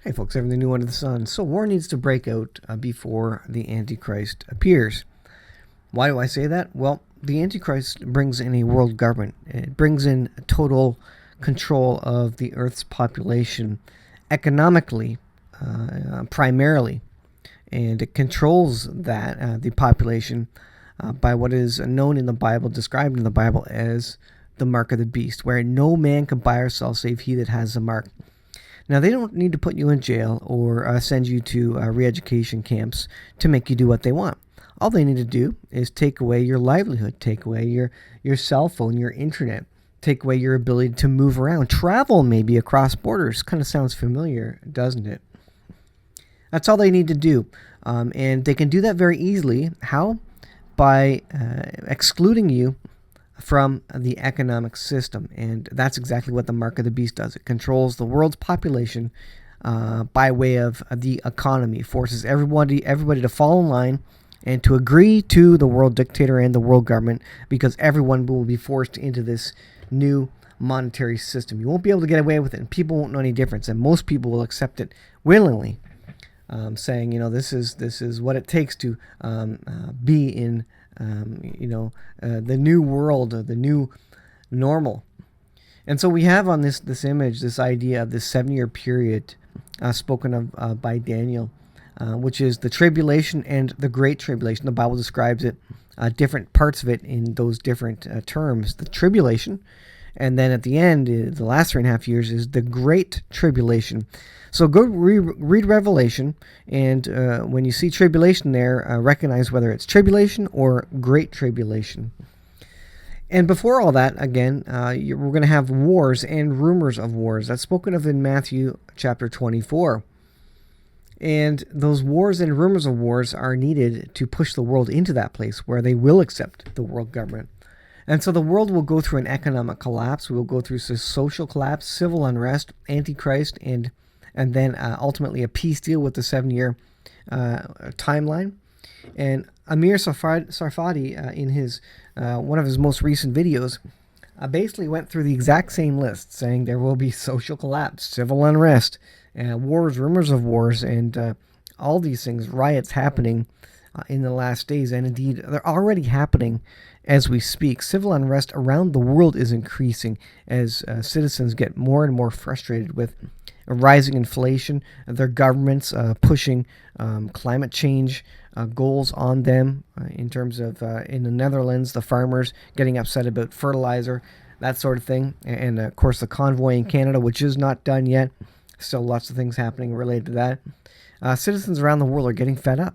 Hey folks, everything new under the sun. So war needs to break out before the Antichrist appears. Why do I say that? Well, the Antichrist brings in a world government. It brings in total control of the Earth's population economically, primarily. And it controls the population, by what is known in the Bible, described in the Bible as the mark of the beast, where no man can buy or sell save he that has the mark. Now, they don't need to put you in jail or send you to re-education camps to make you do what they want. All they need to do is take away your livelihood, take away your cell phone, your internet, take away your ability to move around, travel maybe across borders. Kind of sounds familiar, doesn't it? That's all they need to do. And they can do that very easily. How? By excluding you from the economic system. And that's exactly what the mark of the beast does. It controls the world's population by way of the economy, forces everybody to fall in line and to agree to the world dictator and the world government, because everyone will be forced into this new monetary system. You won't be able to get away with it, and people won't know any difference, and most people will accept it willingly, saying, this is what it takes to be in the new world, the new normal. And so we have on this image this idea of this 7-year period spoken of by Daniel, which is the tribulation and the great tribulation. The Bible describes it, different parts of it in those different terms. The tribulation, and then at the end, the last 3.5 years, is the great tribulation. So go read Revelation, and when you see tribulation there, recognize whether it's tribulation or great tribulation. And before all that, again, we're going to have wars and rumors of wars. That's spoken of in Matthew chapter 24. And those wars and rumors of wars are needed to push the world into that place where they will accept the world government. And so the world will go through an economic collapse. We will go through social collapse, civil unrest, Antichrist, and then ultimately a peace deal with the 7-year timeline. And Amir Sarfati, in his one of his most recent videos, basically went through the exact same list, saying there will be social collapse, civil unrest, wars, rumors of wars, and all these things, riots happening in the last days. And indeed, they're already happening as we speak. Civil unrest around the world is increasing as citizens get more and more frustrated with rising inflation, their governments pushing climate change goals on them, in terms of, in the Netherlands, the farmers getting upset about fertilizer, that sort of thing. And of course, the convoy in Canada, which is not done yet. Still lots of things happening related to that. Citizens around the world are getting fed up.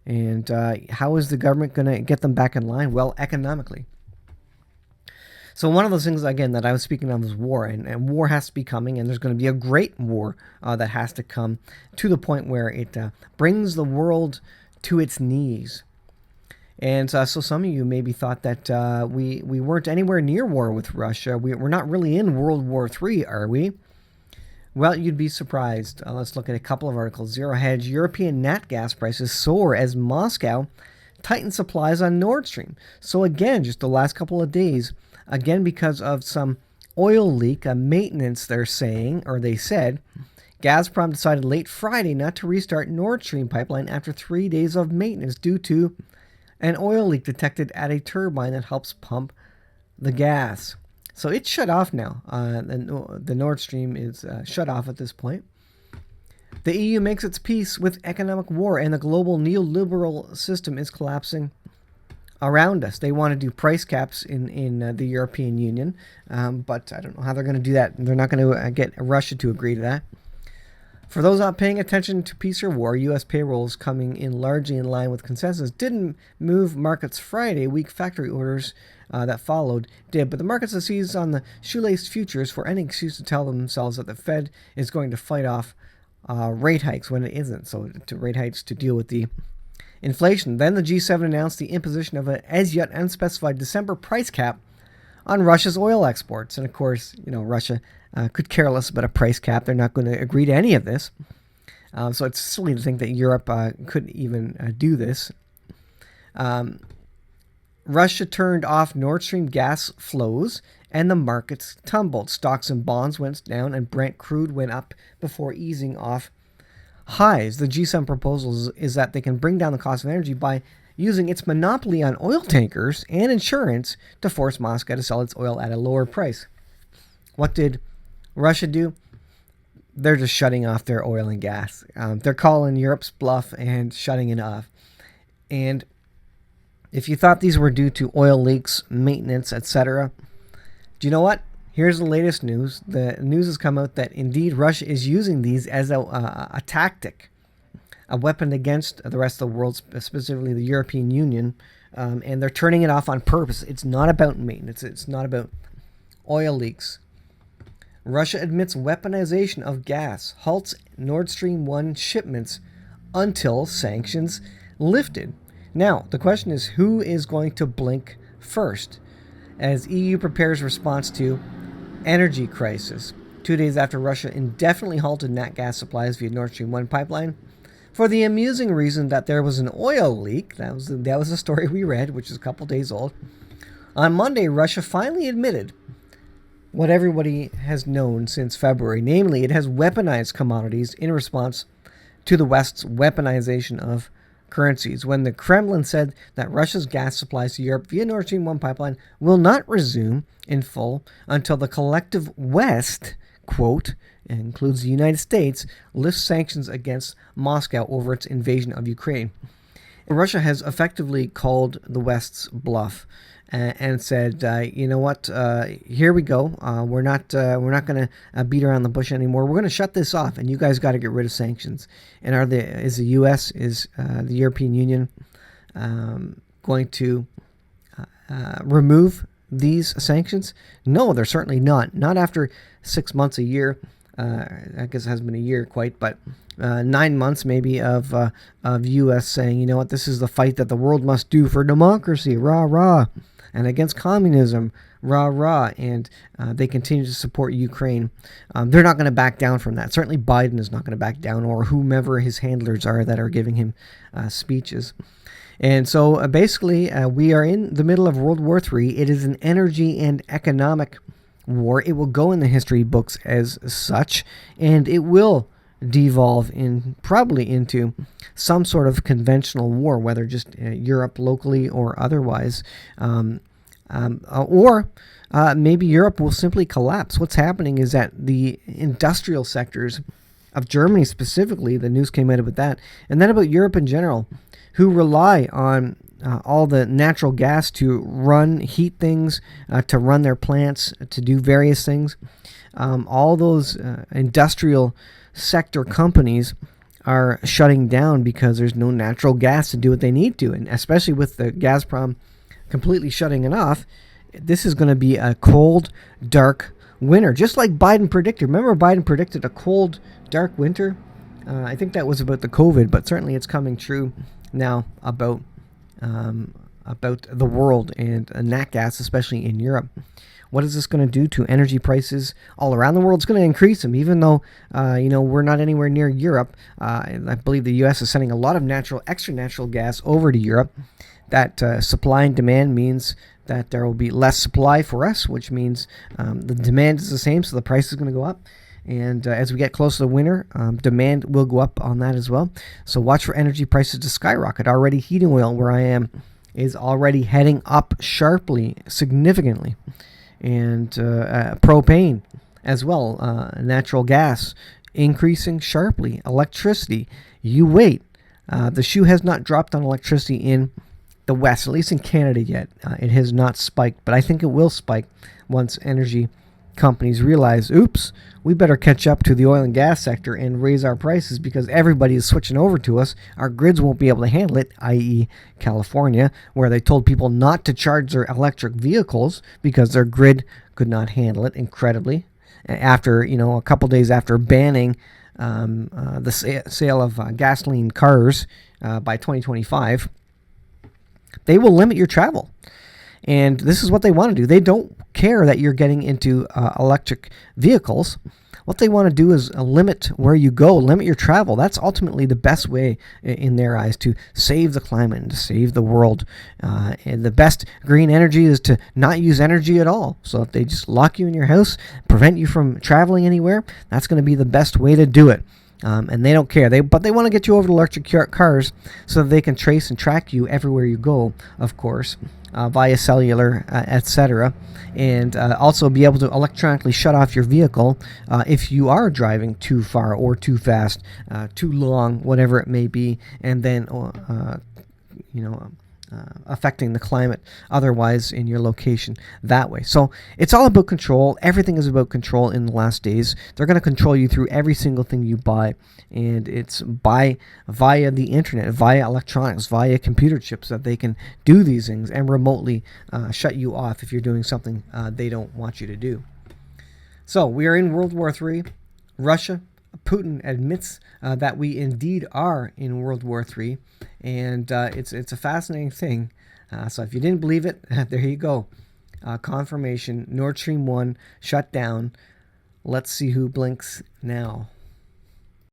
And how is the government going to get them back in line? Well, economically. So one of those things, again, that I was speaking of is war, and war has to be coming, and there's going to be a great war that has to come to the point where it brings the world to its knees. And so some of you maybe thought that we weren't anywhere near war with Russia. We're not really in World War III, are we? Well, you'd be surprised. Let's look at a couple of articles. Zero Hedge: European nat gas prices soar as Moscow tightens supplies on Nordstream. So again, just the last couple of days, again because of some oil leak, a maintenance they're saying, or they said, Gazprom decided late Friday not to restart Nord Stream pipeline after 3 days of maintenance due to an oil leak detected at a turbine that helps pump the gas. So it's shut off now. The Nord Stream is shut off at this point. The EU makes its peace with economic war, and the global neoliberal system is collapsing around us. They want to do price caps in the European Union, but I don't know how they're going to do that. They're not going to get Russia to agree to that. For those not paying attention to peace or war, U.S. payrolls coming in largely in line with consensus didn't move markets Friday. Weak factory orders that followed did, but the markets have seized on the shoelace futures for any excuse to tell themselves that the Fed is going to fight off rate hikes when it isn't. So to rate hikes to deal with the inflation. Then the G7 announced the imposition of an as yet unspecified December price cap on Russia's oil exports. And of course, Russia could care less about a price cap. They're not going to agree to any of this. So it's silly to think that Europe could even do this. Russia turned off Nord Stream gas flows, and the markets tumbled. Stocks and bonds went down, and Brent crude went up before easing off highs. The G7 proposal is that they can bring down the cost of energy by using its monopoly on oil tankers and insurance to force Moscow to sell its oil at a lower price. What did Russia do? They're just shutting off their oil and gas. They're calling Europe's bluff and shutting it off. And if you thought these were due to oil leaks, maintenance, etc., do you know what? Here's the latest news. The news has come out that indeed Russia is using these as a tactic, a weapon against the rest of the world, specifically the European Union, and they're turning it off on purpose. It's not about maintenance. It's not about oil leaks. Russia admits weaponization of gas, halts Nord Stream 1 shipments until sanctions lifted. Now, the question is, who is going to blink first as EU prepares response to energy crisis 2 days after Russia indefinitely halted nat gas supplies via Nord Stream 1 pipeline for the amusing reason that there was an oil leak. That was the story we read, which is a couple days old. On Monday, Russia finally admitted what everybody has known since February, namely it has weaponized commodities in response to the West's weaponization of currencies. When the Kremlin said that Russia's gas supplies to Europe via Nord Stream 1 pipeline will not resume in full until the collective West, quote, includes the United States, lifts sanctions against Moscow over its invasion of Ukraine. Russia has effectively called the West's bluff and said, you know what, here we go. We're not going to beat around the bush anymore. We're going to shut this off, and you guys got to get rid of sanctions. And is the U.S., is the European Union going to remove these sanctions? No, they're certainly not. Not after 6 months, a year. I guess it hasn't been a year quite, but 9 months maybe of U.S. saying, you know what, this is the fight that the world must do for democracy, rah, rah, and against communism, rah, rah, and they continue to support Ukraine. They're not going to back down from that. Certainly Biden is not going to back down, or whomever his handlers are that are giving him speeches. And so basically, we are in the middle of World War III. It is an energy and economic war. It will go in the history books as such, and it will devolve probably into some sort of conventional war, whether just Europe locally or otherwise, or maybe Europe will simply collapse. What's happening is that the industrial sectors of Germany specifically, the news came out about that, and then about Europe in general, who rely on all the natural gas to heat things, to run their plants, to do various things. All those industrial sector companies are shutting down because there's no natural gas to do what they need to. And especially with the Gazprom completely shutting it off, this is going to be a cold, dark winter, just like Biden predicted. Remember, Biden predicted a cold, dark winter? I think that was about the COVID, but certainly it's coming true now about the world and nat gas, especially in Europe. What is this going to do to energy prices all around the world? It's going to increase them, even though we're not anywhere near Europe. I believe the U.S. is sending a lot of extra natural gas over to Europe. That supply and demand means that there will be less supply for us, which means the demand is the same, so the price is going to go up. And as we get close to the winter, demand will go up on that as well. So watch for energy prices to skyrocket. Already heating oil, where I am, is already heading up sharply, significantly. And propane as well, natural gas increasing sharply. Electricity, you wait. The shoe has not dropped on electricity in the West, at least in Canada yet. It has not spiked, but I think it will spike once energy companies realize, oops, we better catch up to the oil and gas sector and raise our prices because everybody is switching over to us. Our grids won't be able to handle it, i.e. California, where they told people not to charge their electric vehicles because their grid could not handle it, incredibly. After, a couple days after banning the sale of gasoline cars by 2025, they will limit your travel. And this is what they want to do. They don't care that you're getting into electric vehicles. What they want to do is limit where you go, limit your travel. That's ultimately the best way in their eyes to save the climate and to save the world. And the best green energy is to not use energy at all. So if they just lock you in your house, prevent you from traveling anywhere, that's going to be the best way to do it. And they don't care. But they want to get you over to electric cars so that they can trace and track you everywhere you go, of course, via cellular, etc. And also be able to electronically shut off your vehicle if you are driving too far or too fast, too long, whatever it may be, and then affecting the climate otherwise in your location that way. So it's all about control. Everything is about control in the last days. They're going to control you through every single thing you buy, and it's via the internet, via electronics, via computer chips that they can do these things and remotely shut you off if you're doing something they don't want you to do. So we are in World War III. Putin admits that we indeed are in World War III, and it's a fascinating thing. So if you didn't believe it, there you go. Confirmation. Nordstream 1 shut down. Let's see who blinks now.